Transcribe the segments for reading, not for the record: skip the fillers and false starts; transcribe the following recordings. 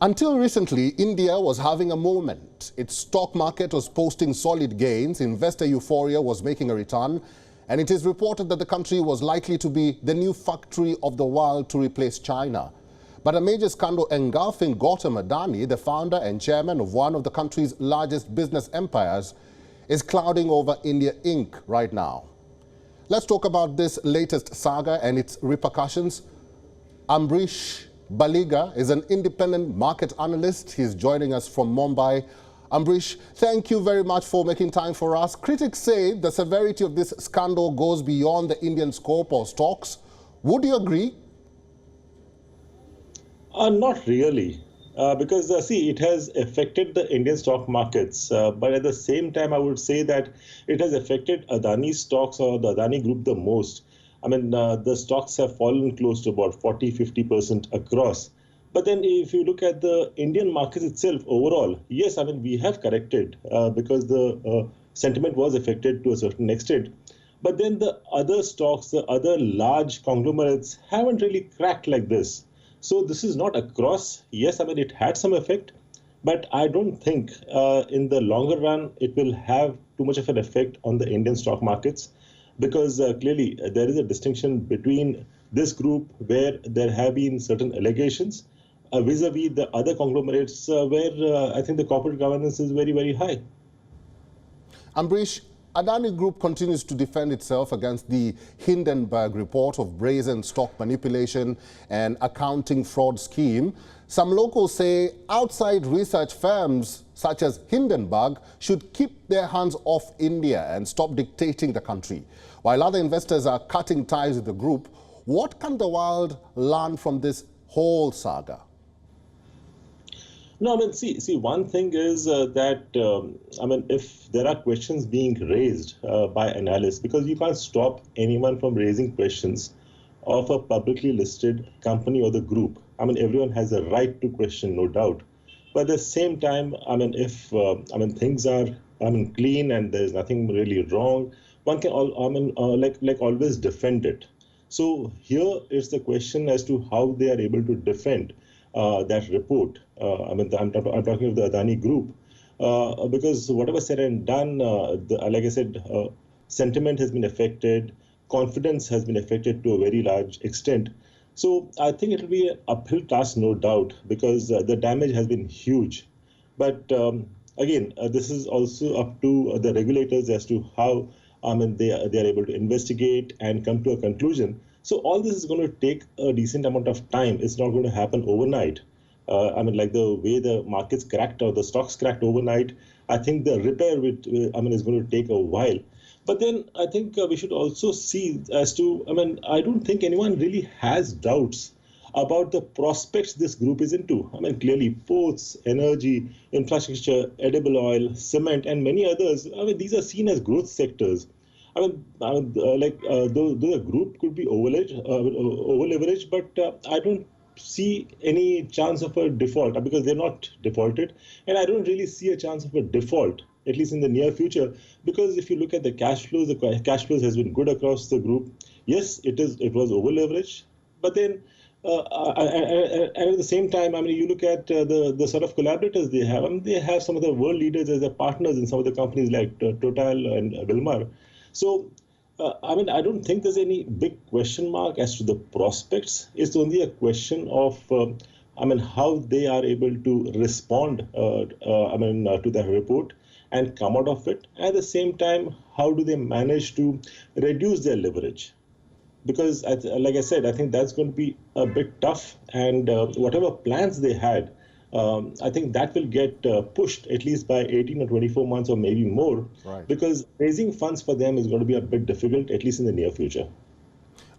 Until recently, India was having a moment. Its stock market was posting solid gains, investor euphoria was making a return, and it is reported that the country was likely to be the new factory of the world to replace China. But a major scandal engulfing Gautam Adani, the founder and chairman of one of the country's largest business empires, is clouding over India Inc. right now. Let's talk about this latest saga and its repercussions. Ambareesh Baliga is an independent market analyst. He's joining us from Mumbai. Ambareesh, thank you very much for making time for us. Critics say the severity of this scandal goes beyond the Indian scope or stocks. Would you agree? Not really, because see, it has affected the Indian stock markets. But at the same time, I would say that it has affected Adani stocks or the Adani group the most. I mean, the stocks have fallen close to about 40–50% across. But then if you look at the Indian markets itself overall, yes, I mean, we have corrected because the sentiment was affected to a certain extent. But then the other stocks, the other large conglomerates haven't really cracked like this. So this is not across. Yes, I mean, it had some effect, but I don't think in the longer run it will have too much of an effect on the Indian stock markets. Because clearly there is a distinction between this group where there have been certain allegations vis-a-vis the other conglomerates where I think the corporate governance is very, very high. Ambareesh, Adani Group continues to defend itself against the Hindenburg report of brazen stock manipulation and accounting fraud scheme. Some locals say outside research firms such as Hindenburg should keep their hands off India and stop dictating the country. While other investors are cutting ties with the group, what can the world learn from this whole saga? No, I mean, see, one thing is that, I mean, if there are questions being raised by analysts, because you can't stop anyone from raising questions of a publicly listed company or the group. I mean, everyone has a right to question, no doubt. But at the same time, I mean, if I mean things are, I mean, clean and there's nothing really wrong, one can, like always defend it. So here is the question as to how they are able to defend that report. I mean, I'm talking of the Adani Group, because whatever said and done, like I said, sentiment has been affected, confidence has been affected to a very large extent. So I think it will be an uphill task, no doubt, because the damage has been huge. But again, this is also up to the regulators as to how I mean they are able to investigate and come to a conclusion. So all this is going to take a decent amount of time. It's not going to happen overnight. I mean, like the way the markets cracked or the stocks cracked overnight, I think the repair is going to take a while. But then I think we should also see as to, I mean, I don't think anyone really has doubts about the prospects this group is into. I mean, clearly ports, energy, infrastructure, edible oil, cement, and many others. I mean, these are seen as growth sectors. I mean, though the group could be over-leveraged, but I don't see any chance of a default because they're not defaulted. And I don't really see a chance of a default, at least in the near future, because if you look at the cash flows has been good across the group. Yes, it was over-leveraged, but then and at the same time, I mean, you look at the sort of collaborators they have. I mean, they have some of the world leaders as their partners in some of the companies like Total and Wilmar. So, I mean, I don't think there's any big question mark as to the prospects. It's only a question of, I mean, how they are able to respond, to that report and come out of it. At the same time, how do they manage to reduce their leverage? Because, like I said, I think that's going to be a bit tough. And whatever plans they had, I think that will get pushed at least by 18 or 24 months or maybe more, right, because raising funds for them is going to be a bit difficult, at least in the near future.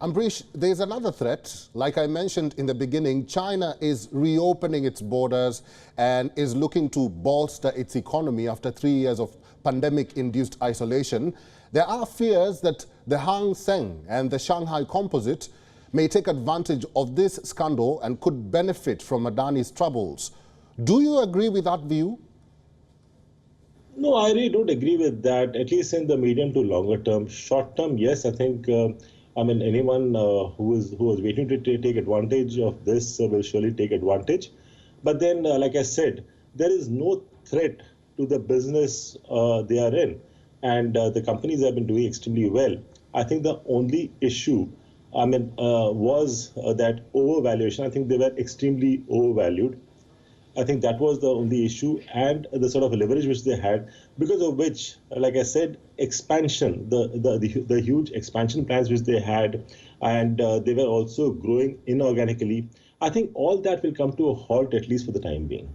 Ambareesh, there's another threat. Like I mentioned in the beginning, China is reopening its borders and is looking to bolster its economy after 3 years of pandemic-induced isolation. There are fears that the Hang Seng and the Shanghai Composite may take advantage of this scandal and could benefit from Adani's troubles. Do you agree with that view? No, I really don't agree with that, at least in the medium to longer term. Short term, yes, I think, I mean, anyone who was waiting to take advantage of this will surely take advantage. But then, like I said, there is no threat to the business they are in. And the companies have been doing extremely well. I think the only issue, was that overvaluation. I think they were extremely overvalued. I think that was the only issue, and the sort of leverage which they had, because of which, like I said, expansion, the huge expansion plans which they had, and they were also growing inorganically. I think all that will come to a halt, at least for the time being.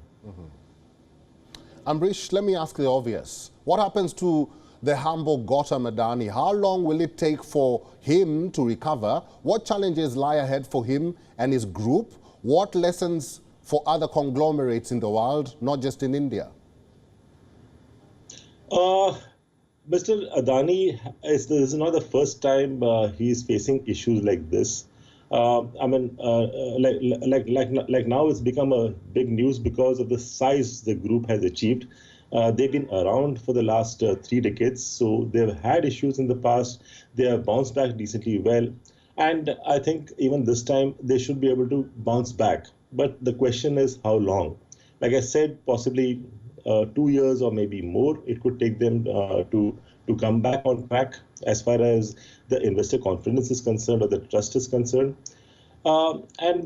Ambareesh, let me ask the obvious. What happens to the humble Gautam Adani? How long will it take for him to recover? What challenges lie ahead for him and his group? What lessons for other conglomerates in the world, not just in India? Mr. Adani, this is not the first time he is facing issues like this. Like now it's become a big news because of the size the group has achieved. They've been around for the last 3 decades, so they've had issues in the past. They have bounced back decently well. And I think even this time they should be able to bounce back. But the question is how long? Like I said, possibly 2 years or maybe more. It could take them to come back on track as far as the investor confidence is concerned or the trust is concerned. The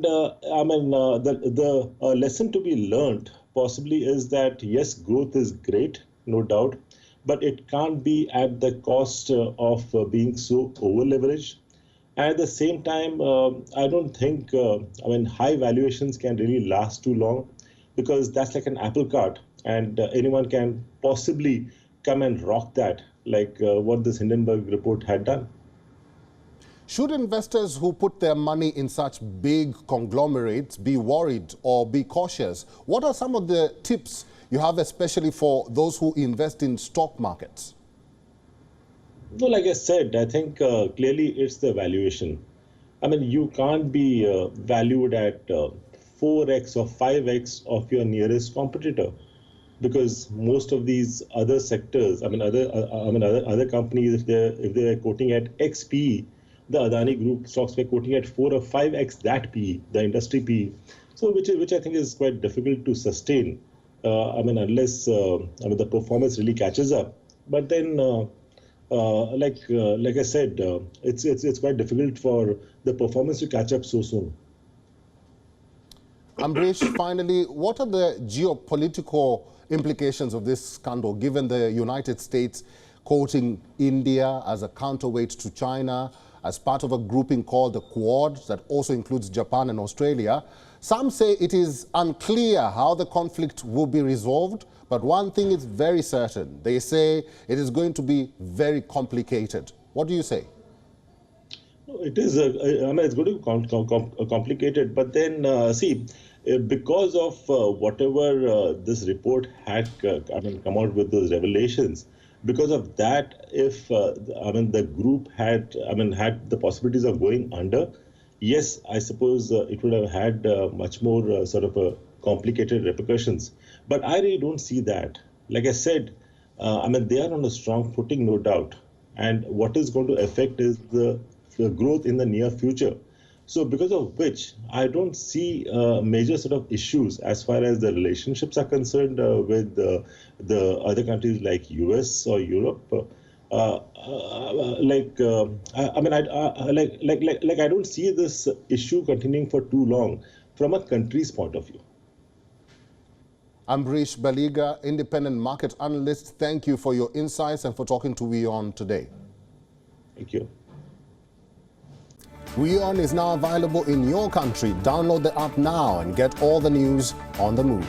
lesson to be learned possibly is that yes, growth is great, no doubt, but it can't be at the cost of being so over leveraged. And at the same time, I don't think, high valuations can really last too long, because that's like an apple cart, and anyone can possibly come and rock that, like what this Hindenburg report had done. Should investors who put their money in such big conglomerates be worried or be cautious? What are some of the tips you have, especially for those who invest in stock markets? No, like I said, I think clearly it's the valuation. I mean, you can't be valued at 4x or 5x of your nearest competitor, because most of these other sectors, other companies, if they're quoting at XP, the Adani Group stocks were quoting at 4 or 5x that PE, the industry PE. So which I think is quite difficult to sustain. Unless the performance really catches up. But then, like I said, it's quite difficult for the performance to catch up so soon. Ambareesh, finally, what are the geopolitical implications of this scandal, given the United States quoting India as a counterweight to China, as part of a grouping called the Quad that also includes Japan and Australia? Some say it is unclear how the conflict will be resolved, but one thing is very certain. They say it is going to be very complicated. What do you say? It is, it's going to be complicated, but then, because of whatever this report had come out with those revelations, because of that, if the group had the possibilities of going under, yes, I suppose it would have had much more complicated repercussions. But I really don't see that. Like I said, they are on a strong footing, no doubt. And what is going to affect is the growth in the near future. So because of which, I don't see major issues as far as the relationships are concerned with the other countries like US or Europe. I don't see this issue continuing for too long from a country's point of view. Ambareesh Baliga, independent market analyst, thank you for your insights and for talking to WION today. Thank you. WION is now available in your country. Download the app now and get all the news on the move.